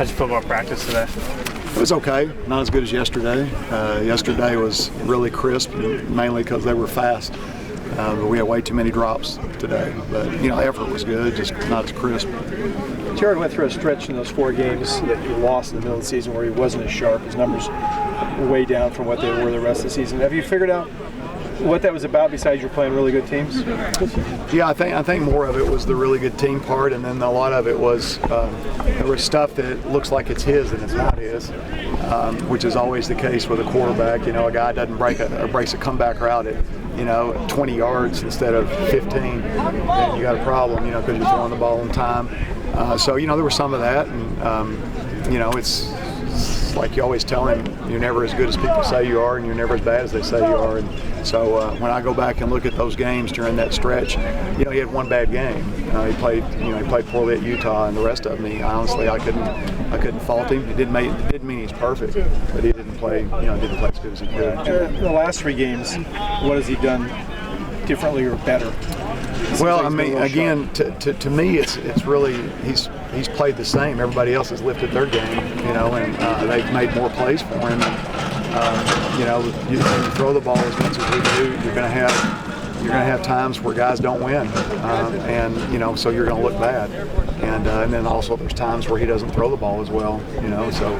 How'd you feel about practice today? It was okay, not as good as yesterday. Yesterday was really crisp, mainly because they were fast. But we had way too many drops today. But, effort was good, just not as crisp. Jared went through a stretch in those 4 games that you lost in the middle of the season where he wasn't as sharp. His numbers were way down from what they were the rest of the season. Have you figured out what that was about besides you're playing really good teams? Yeah, I think more of it was the really good team part, and then a lot of it was there was stuff that looks like it's his and it's not his, which is always the case with a quarterback. A guy doesn't breaks a comeback route at 20 yards instead of 15, and you got a problem, because you're throwing the ball on time. So there was some of that, and it's like you always tell him, you're never as good as people say you are, and you're never as bad as they say you are. And so when I go back and look at those games during that stretch, he had one bad game. He played poorly at Utah, and the rest of them, honestly, I couldn't fault him. It didn't mean he's perfect, but he didn't play as good as he could. The last 3 games, what has he done differently or better? Well, again, to me, it's really he's played the same. Everybody else has lifted their game, and they've made more plays for him. And, you throw the ball as much as we do, you're going to have times where guys don't win, and so you're going to look bad. And then also there's times where he doesn't throw the ball as well, So,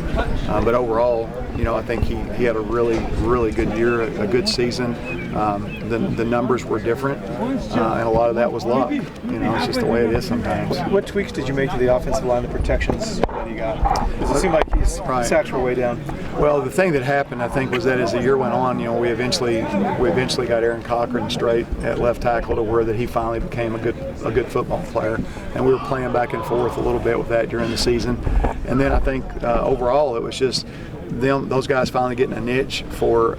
but overall, I think he had a really, really good year, a good season. The numbers were different, and a lot of that was luck. It's just the way it is sometimes. What tweaks did you make to the offensive line, the protections that he got? Because it seemed like his sacks were way down. Well, the thing that happened, I think, was that as the year went on, we eventually got Aaron Cochran straight at left tackle to where that he finally became a good football player, and we were playing back and forth a little bit with that during the season. And then I think overall it was just those guys finally getting a niche for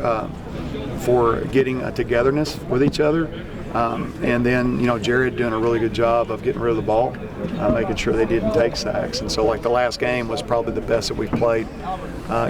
getting a togetherness with each other. And then, Jared doing a really good job of getting rid of the ball, making sure they didn't take sacks. And so, the last game was probably the best that we've played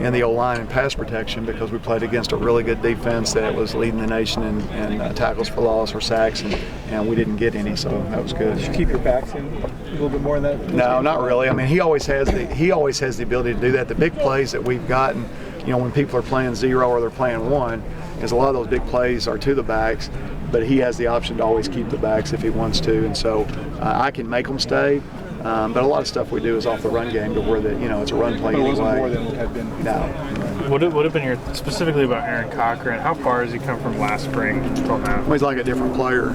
in the O-line and pass protection, because we played against a really good defense that was leading the nation in tackles for loss or sacks, and we didn't get any, so that was good. Did you keep your backs in a little bit more in that? No, not really. He always has the ability to do that. The big plays that we've gotten, when people are playing 0 or they're playing 1, is a lot of those big plays are to the backs, but he has the option to always keep the backs if he wants to, and so I can make them stay. But a lot of stuff we do is off the run game to where it's a run play anyway. It wasn't more than it had been. No. What have been specifically about Aaron Cochran? How far has he come from last spring till now? Well, he's like a different player.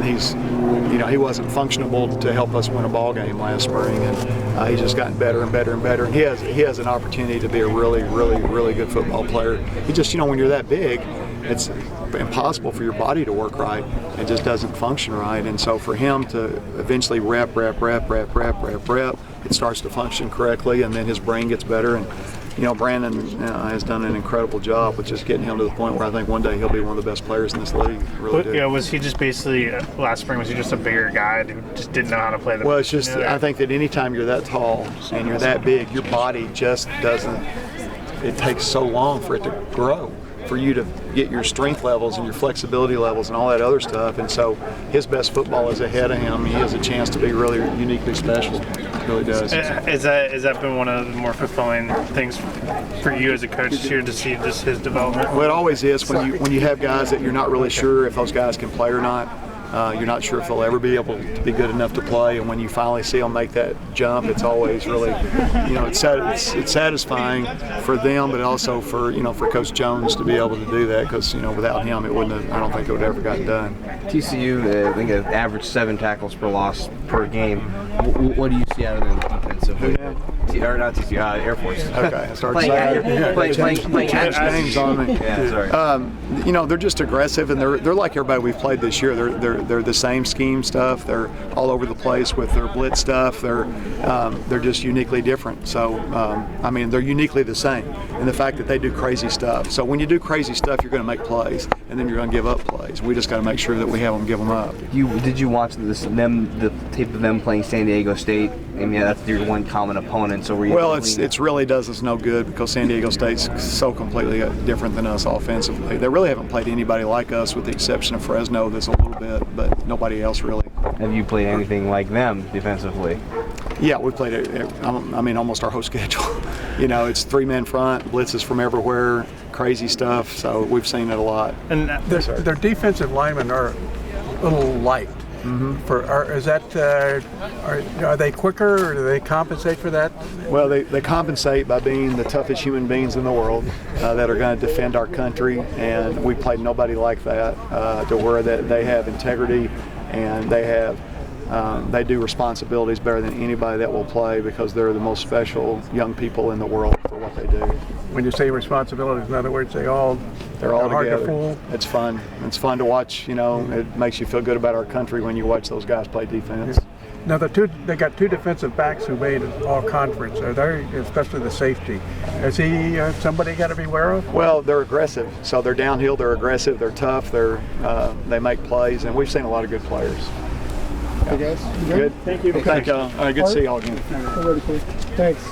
He's he wasn't functionable to help us win a ball game last spring, and he's just gotten better and better and better. And he has an opportunity to be a really, really, really good football player. He just when you're that big, it's impossible for your body to work right. It just doesn't function right. And so for him to eventually rep, it starts to function correctly, and then his brain gets better. And Brandon has done an incredible job with just getting him to the point where I think one day he'll be one of the best players in this league. Really do. Yeah, was he just basically last spring? Was he just a bigger guy who just didn't know how to play the? Well, it's just I think that anytime you're that tall and you're that big, your body just doesn't. It takes so long for it to grow, for you to get your strength levels and your flexibility levels and all that other stuff. And so his best football is ahead of him. He has a chance to be really uniquely special. He really does. Has that been one of the more fulfilling things for you as a coach this year, to see just his development? Well, it always is when you have guys that you're not really sure if those guys can play or not. You're not sure if they'll ever be able to be good enough to play, and when you finally see them make that jump, it's always really, it's satisfying for them, but also for Coach Jones to be able to do that, because without him, it wouldn't have, I don't think it would have ever gotten done. TCU, I think, an average 7 tackles per loss per game. What do you see out of them defensively? Who now? Or not TCU, Air Force. Okay, I started playing names on me. Yeah, sorry. They're just aggressive, and they're like everybody we've played this year. They're the same scheme stuff. They're all over the place with their blitz stuff. They're just uniquely different. So they're uniquely the same in the fact that they do crazy stuff. So when you do crazy stuff, you're going to make plays, and then you're going to give up plays. We just got to make sure that we have them give them up. Did you watch the tape of them playing San Diego State? That's your one common opponent. So it really does us no good, because San Diego State's so completely different than us offensively. They really haven't played anybody like us, with the exception of Fresno. That's a little bit, but nobody else really. Have you played anything like them defensively? Yeah, we played it. I mean, almost our whole schedule. You know, it's 3-man front, blitzes from everywhere, crazy stuff. So we've seen it a lot. And Their defensive linemen are a little light. Are they quicker, or do they compensate for that? Well, they compensate by being the toughest human beings in the world that are going to defend our country, and we played nobody like that, to where that they have integrity and they do responsibilities better than anybody that will play, because they're the most special young people in the world for what they do. When you say responsibilities, in other words, they're all hard together. to fool. It's fun. It's fun to watch. You know, it makes you feel good about our country when you watch those guys play defense. Now they got 2 defensive backs who made it all conference. Are they, especially the safety? Is he somebody got to be aware of? Well, they're aggressive. So they're downhill. They're aggressive. They're tough. They make plays, and we've seen a lot of good players. Hey guys, Good. Thank you. Thank you. All right, good to see y'all again. Thanks.